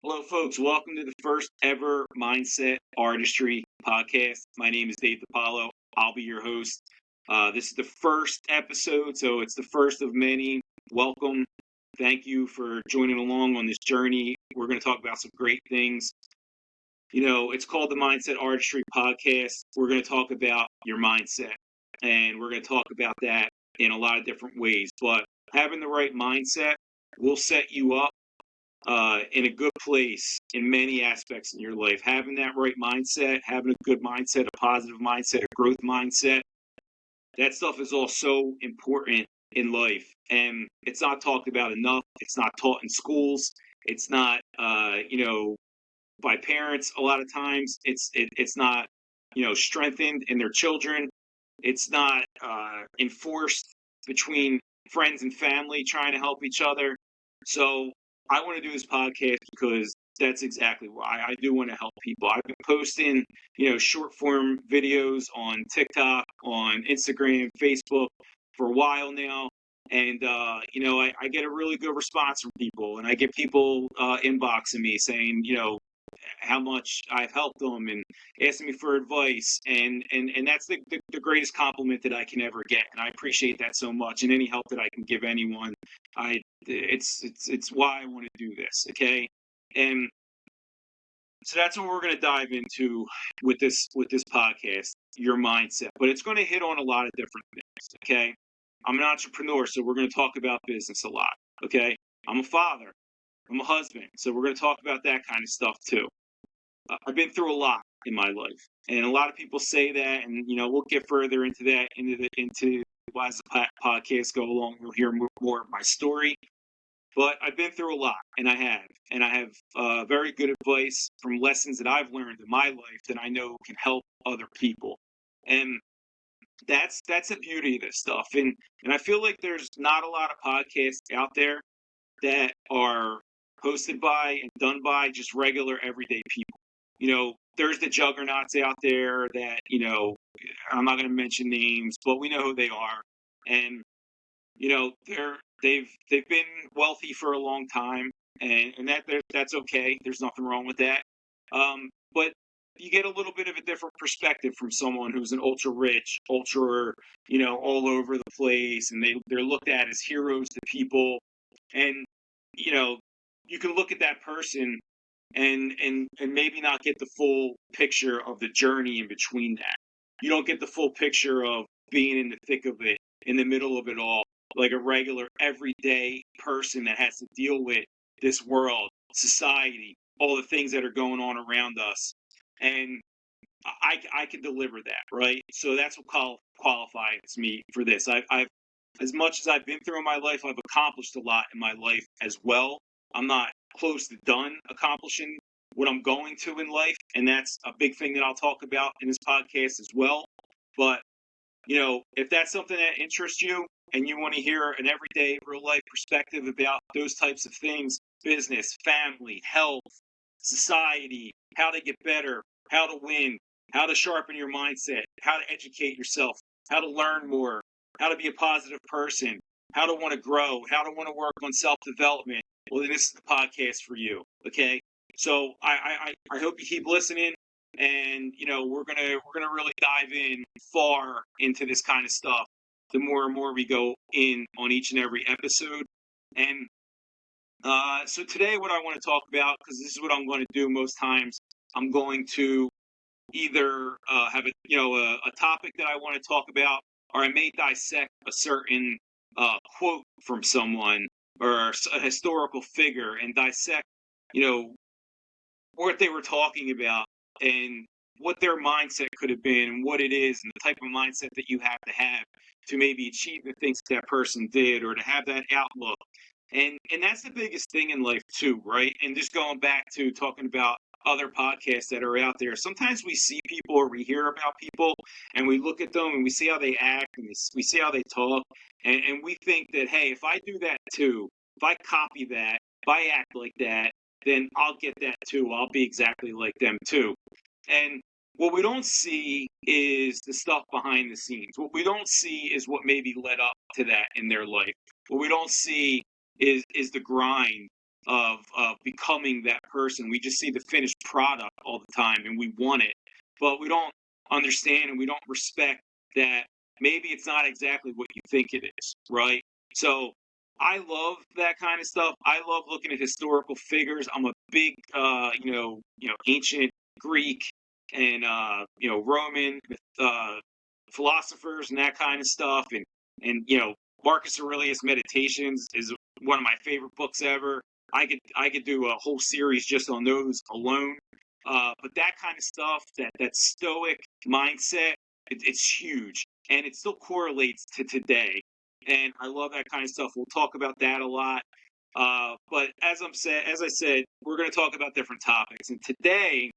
Hello, folks. Welcome to the first ever Mindset Artistry Podcast. My name is Dave DiPaolo. I'll be your host. This is the first episode, so it's the first of many. Welcome. Thank you for joining along on this journey. We're going to talk about some great things. It's called the Mindset Artistry Podcast. We're going to talk about your mindset, and we're going to talk about that in a lot of different ways. But having the right mindset will set you up in a good place in many aspects in your life. Having that right mindset, having a good mindset, a positive mindset, a growth mindset, that stuff is all so important in life. And it's not talked about enough. It's not taught in schools. It's not, by parents a lot of times. It's not, strengthened in their children. It's not enforced between friends and family trying to help each other. So I want to do this podcast because that's exactly why. I do want to help people. I've been posting, short form videos on TikTok, on Instagram, Facebook for a while now. And, I get a really good response from people, and I get people inboxing me saying, how much I've helped them and asking me for advice. And that's the greatest compliment that I can ever get. And I appreciate that so much. And any help that I can give anyone, it's why I want to do this. Okay. And so that's what we're going to dive into with this podcast, your mindset, but it's going to hit on a lot of different things. Okay. I'm an entrepreneur, so we're going to talk about business a lot. Okay. I'm a father. I'm a husband. So we're going to talk about that kind of stuff too. I've been through a lot in my life, and a lot of people say that, and we'll get further into that into as the podcast go along. You'll hear more of my story, but I've been through a lot, and I have very good advice from lessons that I've learned in my life that I know can help other people, and that's the beauty of this stuff. And I feel like there's not a lot of podcasts out there that are hosted by and done by just regular everyday people. There's the juggernauts out there that, I'm not going to mention names, but we know who they are. And, they've been wealthy for a long time, and that's okay. There's nothing wrong with that. But you get a little bit of a different perspective from someone who's an ultra rich, ultra, all over the place, and they're looked at as heroes to people. And, you can look at that person and maybe not get the full picture of the journey in between that. You don't get the full picture of being in the thick of it, in the middle of it all, like a regular everyday person that has to deal with this world, society, all the things that are going on around us. And I can deliver that, right? So that's what qualifies me for this. I've as much as I've been through in my life, I've accomplished a lot in my life as well. I'm not close to done accomplishing what I'm going to in life, and that's a big thing that I'll talk about in this podcast as well. But, if that's something that interests you and you want to hear an everyday real life perspective about those types of things, business, family, health, society, how to get better, how to win, how to sharpen your mindset, how to educate yourself, how to learn more, how to be a positive person, how to want to grow, how to want to work on self-development, well, then this is the podcast for you. Okay. So I hope you keep listening, and we're gonna really dive in far into this kind of stuff the more and more we go in on each and every episode. And so today, what I want to talk about, because this is what I'm going to do most times, I'm going to either have a topic that I want to talk about, or I may dissect a certain quote from someone or a historical figure and dissect, what they were talking about and what their mindset could have been and what it is and the type of mindset that you have to maybe achieve the things that person did or to have that outlook. And that's the biggest thing in life too, right? And just going back to talking about other podcasts that are out there. Sometimes we see people or we hear about people and we look at them and we see how they act and we see how they talk. And we think that, hey, if I do that too, if I copy that, if I act like that, then I'll get that too. I'll be exactly like them too. And what we don't see is the stuff behind the scenes. What we don't see is what maybe led up to that in their life. What we don't see is the grind of becoming that person. We just see the finished product all the time and we want it, but we don't understand and we don't respect that maybe it's not exactly what you think it is, right? So I love that kind of stuff. I love looking at historical figures. I'm a big, ancient Greek and Roman philosophers and that kind of stuff. And Marcus Aurelius Meditations is one of my favorite books ever. I could do a whole series just on those alone. But that kind of stuff, that stoic mindset, it's huge, and it still correlates to today. And I love that kind of stuff. We'll talk about that a lot. But as I said, we're going to talk about different topics. And today,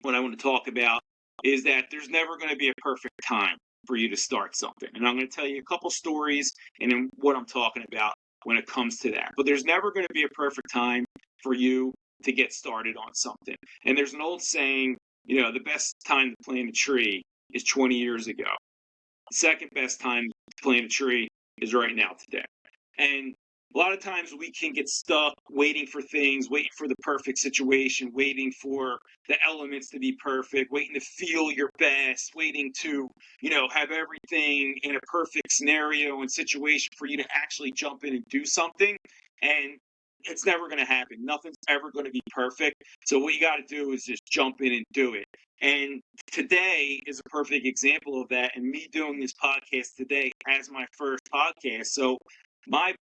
what I want to talk about is that there's never going to be a perfect time for you to start something. And I'm going to tell you a couple stories and then what I'm talking about when it comes to that. But there's never going to be a perfect time for you to get started on something. And there's an old saying, the best time to plant a tree is 20 years ago. The second best time to plant a tree is right now, today. And a lot of times we can get stuck waiting for things, waiting for the perfect situation, waiting for the elements to be perfect, waiting to feel your best, waiting to, have everything in a perfect scenario and situation for you to actually jump in and do something. And it's never going to happen. Nothing's ever going to be perfect. So what you got to do is just jump in and do it. And today is a perfect example of that. And me doing this podcast today as my first podcast. So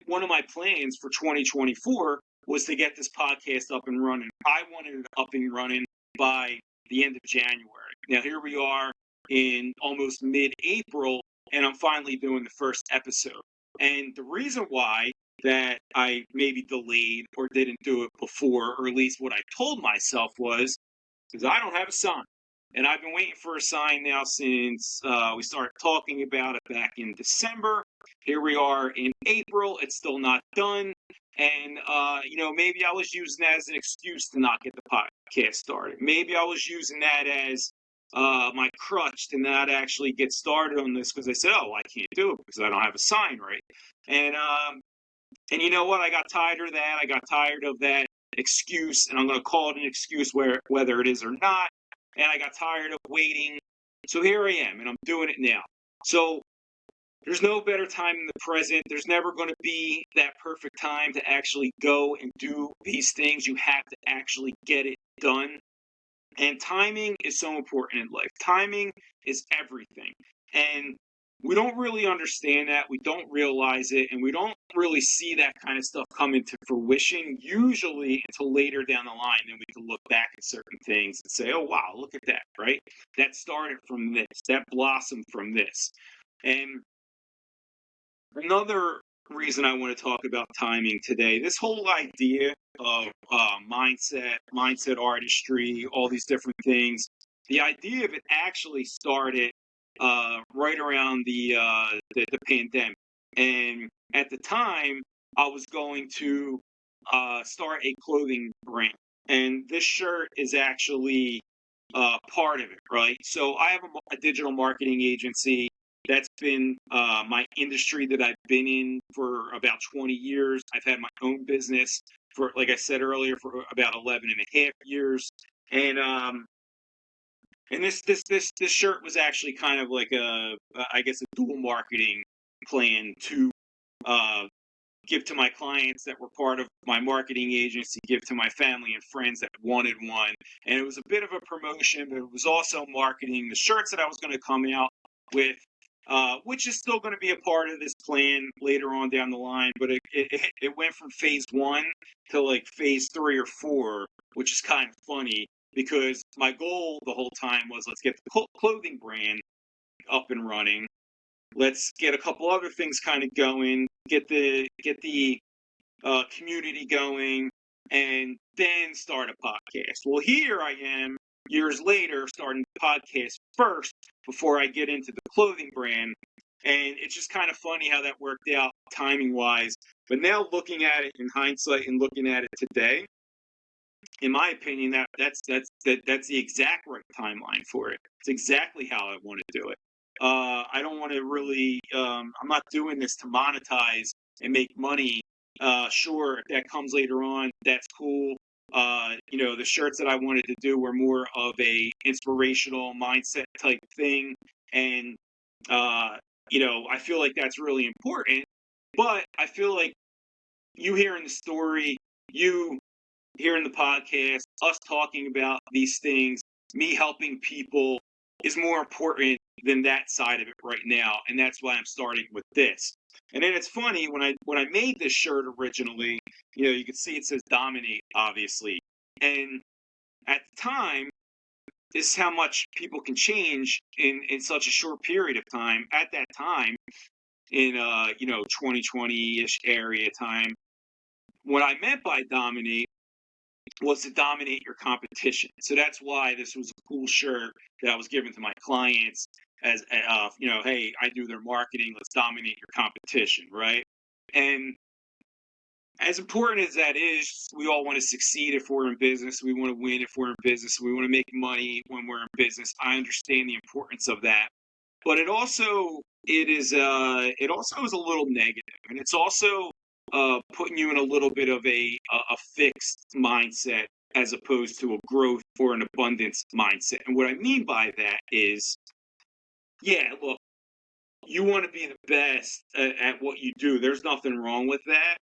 one of my plans for 2024 was to get this podcast up and running. I wanted it up and running by the end of January. Now here we are in almost mid-April, and I'm finally doing the first episode. And the reason why that I maybe delayed or didn't do it before, or at least what I told myself, was because I don't have a sign. And I've been waiting for a sign now since we started talking about it back in December. Here we are in April. It's still not done. And, maybe I was using that as an excuse to not get the podcast started. Maybe I was using that as my crutch to not actually get started on this because I said, I can't do it because I don't have a sign, right? And you know what? I got tired of that. I got tired of that excuse, and I'm going to call it an excuse whether it is or not. And I got tired of waiting. So here I am, and I'm doing it now. So there's no better time than the present. There's never going to be that perfect time to actually go and do these things. You have to actually get it done. And timing is so important in life. Timing is everything. And we don't really understand that. We don't realize it. And we don't really see that kind of stuff come into fruition, usually until later down the line. Then we can look back at certain things and say, oh, wow, look at that, right? That started from this. That blossomed from this. And another reason I want to talk about timing today, this whole idea of mindset artistry, all these different things, the idea of it actually started right around the pandemic. And at the time, I was going to start a clothing brand. And this shirt is actually part of it, right? So I have a digital marketing agency. That's been my industry that I've been in for about 20 years. I've had my own business for, like I said earlier, for about 11 and a half years. And this shirt was actually kind of like a dual marketing plan to give to my clients that were part of my marketing agency, give to my family and friends that wanted one. And it was a bit of a promotion, but it was also marketing the shirts that I was going to come out with, which is still going to be a part of this plan later on down the line. But it went from phase 1 to like phase 3 or 4, which is kind of funny because my goal the whole time was, let's get the clothing brand up and running. Let's get a couple other things kind of going, get the community going, and then start a podcast. Well, here I am years later starting the podcast first before I get into the clothing brand. And it's just kind of funny how that worked out timing-wise. But now looking at it in hindsight and looking at it today, in my opinion, that's the exact right timeline for it. It's exactly how I want to do it. I don't want to really, I'm not doing this to monetize and make money Sure, if that comes later on, that's cool. The shirts that I wanted to do were more of a inspirational mindset type thing. And, I feel like that's really important. But I feel like you hearing the story, you hearing the podcast, us talking about these things, me helping people is more important than that side of it right now. And that's why I'm starting with this. And then it's funny when I made this shirt originally, you can see it says dominate, obviously. And at the time, this is how much people can change in such a short period of time. At that time, in 2020-ish area time, what I meant by dominate was to dominate your competition. So that's why this was a cool shirt that I was giving to my clients as, hey, I do their marketing. Let's dominate your competition, right? And as important as that is, we all want to succeed if we're in business. We want to win if we're in business. We want to make money when we're in business. I understand the importance of that, but it also is a little negative, and it's also putting you in a little bit of a fixed mindset as opposed to a growth or an abundance mindset. And what I mean by that is, yeah, look, you want to be the best at what you do. There's nothing wrong with that.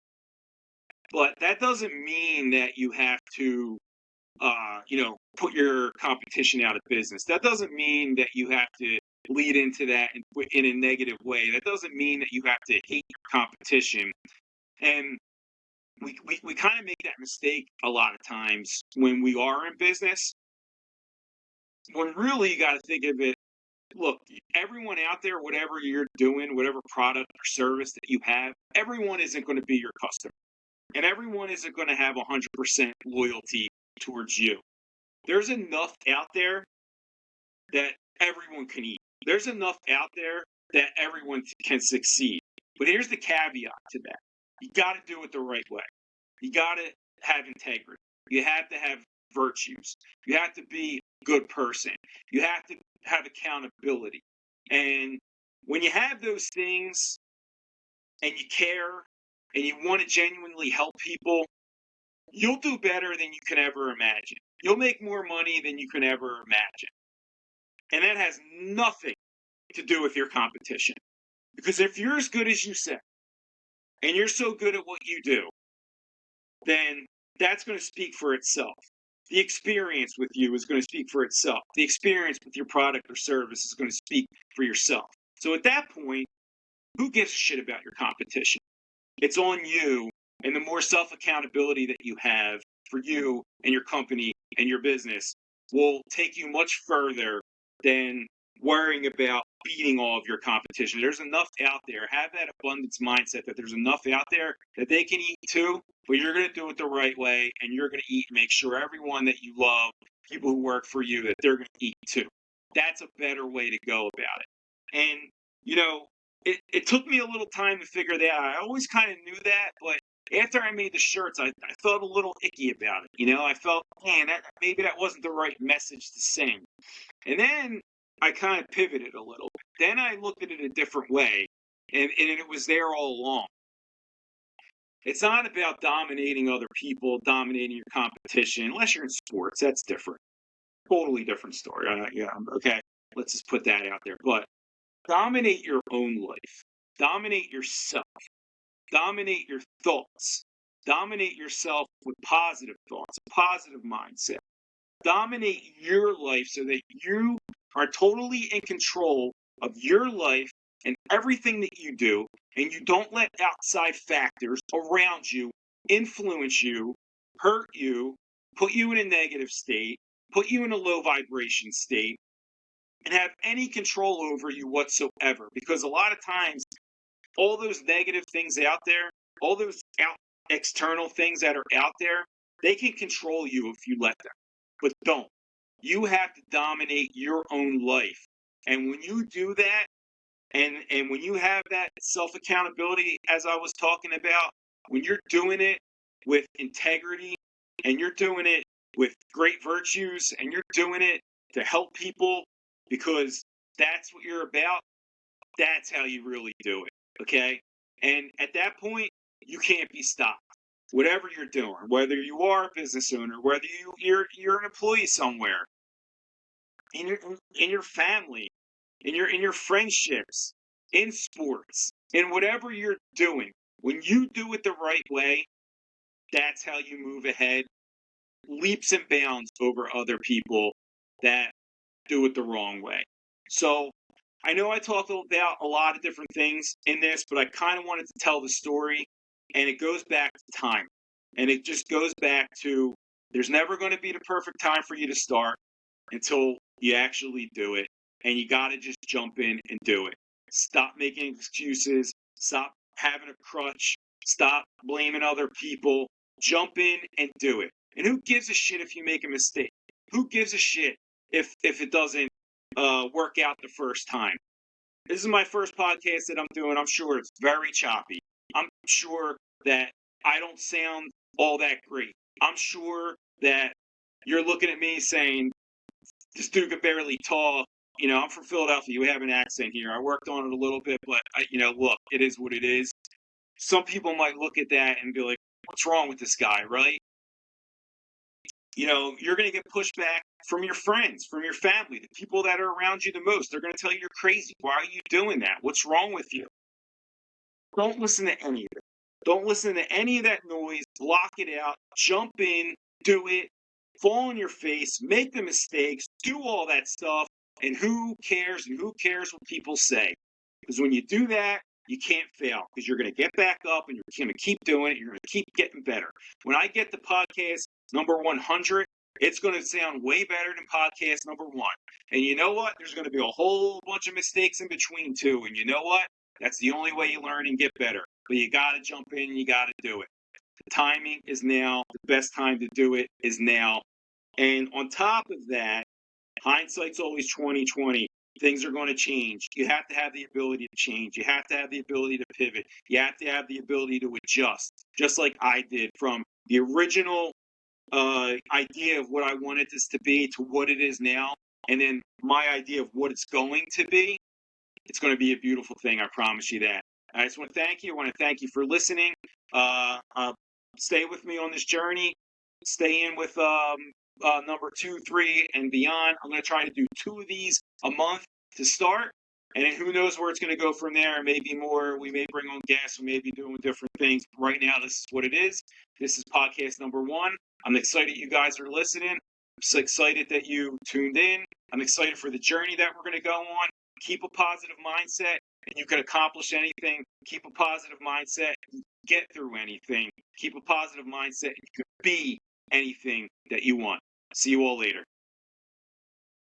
But that doesn't mean that you have to, put your competition out of business. That doesn't mean that you have to lead into that in a negative way. That doesn't mean that you have to hate your competition. And we kind of make that mistake a lot of times when we are in business. When really you got to think of it, look, everyone out there, whatever you're doing, whatever product or service that you have, everyone isn't going to be your customer. And everyone isn't going to have 100% loyalty towards you. There's enough out there that everyone can eat. There's enough out there that everyone can succeed. But here's the caveat to that. You got to do it the right way. You got to have integrity. You have to have virtues. You have to be a good person. You have to have accountability. And when you have those things and you care and you want to genuinely help people, you'll do better than you can ever imagine. You'll make more money than you can ever imagine. And that has nothing to do with your competition. Because if you're as good as you say, and you're so good at what you do, then that's going to speak for itself. The experience with you is going to speak for itself. The experience with your product or service is going to speak for yourself. So at that point, who gives a shit about your competition? It's on you. And the more self-accountability that you have for you and your company and your business will take you much further than worrying about beating all of your competition. There's enough out there. Have that abundance mindset that there's enough out there that they can eat too, but you're going to do it the right way, and you're going to eat and make sure everyone that you love, people who work for you, that they're going to eat too. That's a better way to go about it. And, it took me a little time to figure that out. I always kind of knew that, but after I made the shirts, I felt a little icky about it. I felt, man, maybe that wasn't the right message to sing. And then I kind of pivoted a little bit. Then I looked at it a different way, and it was there all along. It's not about dominating other people, dominating your competition, unless you're in sports. That's different. Totally different story. Okay. Let's just put that out there. But dominate your own life. Dominate yourself. Dominate your thoughts. Dominate yourself with positive thoughts, a positive mindset. Dominate your life so that you are totally in control of your life and everything that you do, and you don't let outside factors around you influence you, hurt you, put you in a negative state, put you in a low vibration state, and have any control over you whatsoever. Because a lot of times, all those negative things out there, all those external things that are out there, they can control you if you let them. But don't. You have to dominate your own life. And when you do that, and when you have that self-accountability, as I was talking about, when you're doing it with integrity, and you're doing it with great virtues, and you're doing it to help people because that's what you're about, that's how you really do it. Okay? And at that point, you can't be stopped. Whatever you're doing, whether you are a business owner, whether you're an employee somewhere, in your family, in your friendships, in sports, in whatever you're doing, when you do it the right way, that's how you move ahead, leaps and bounds over other people that do it the wrong way. So I know I talked about a lot of different things in this, but I kind of wanted to tell the story, and it goes back to time. And it just goes back to there's never going to be the perfect time for you to start until you actually do it. And you got to just jump in and do it. Stop making excuses. Stop having a crutch. Stop blaming other people. Jump in and do it. And who gives a shit if you make a mistake? Who gives a shit if it doesn't work out the first time? This is my first podcast that I'm doing. I'm sure it's very choppy. I'm sure that I don't sound all that great. I'm sure that you're looking at me saying, this dude can barely talk. I'm from Philadelphia. You have an accent here. I worked on it a little bit, but, look, it is what it is. Some people might look at that and be like, what's wrong with this guy, right? You're going to get pushback from your friends, from your family, the people that are around you the most. They're going to tell you you're crazy. Why are you doing that? What's wrong with you? Don't listen to any of it. Don't listen to any of that noise. Block it out. Jump in. Do it. Fall on your face. Make the mistakes. Do all that stuff. And who cares? And who cares what people say? Because when you do that, you can't fail. Because you're going to get back up and you're going to keep doing it. You're going to keep getting better. When I get the podcast number 100, it's going to sound way better than podcast number 1. And you know what? There's going to be a whole bunch of mistakes in between too. And you know what? That's the only way you learn and get better. But you got to jump in and you got to do it. The timing is now. The best time to do it is now. And on top of that, hindsight's always 20/20. Things are going to change. You have to have the ability to change. You have to have the ability to pivot. You have to have the ability to adjust, just like I did from the original idea of what I wanted this to be to what it is now, and then my idea of what it's going to be. It's going to be a beautiful thing. I promise you that. I just want to thank you. I want to thank you for listening. Stay with me on this journey. Stay in with number 2, 3, and beyond. I'm going to try to do 2 of these a month to start. And then who knows where it's going to go from there. Maybe more. We may bring on guests. We may be doing different things. Right now, this is what it is. This is podcast number 1. I'm excited you guys are listening. I'm so excited that you tuned in. I'm excited for the journey that we're going to go on. Keep a positive mindset, and you can accomplish anything. Keep a positive mindset, and get through anything. Keep a positive mindset, and you can be anything that you want. See you all later.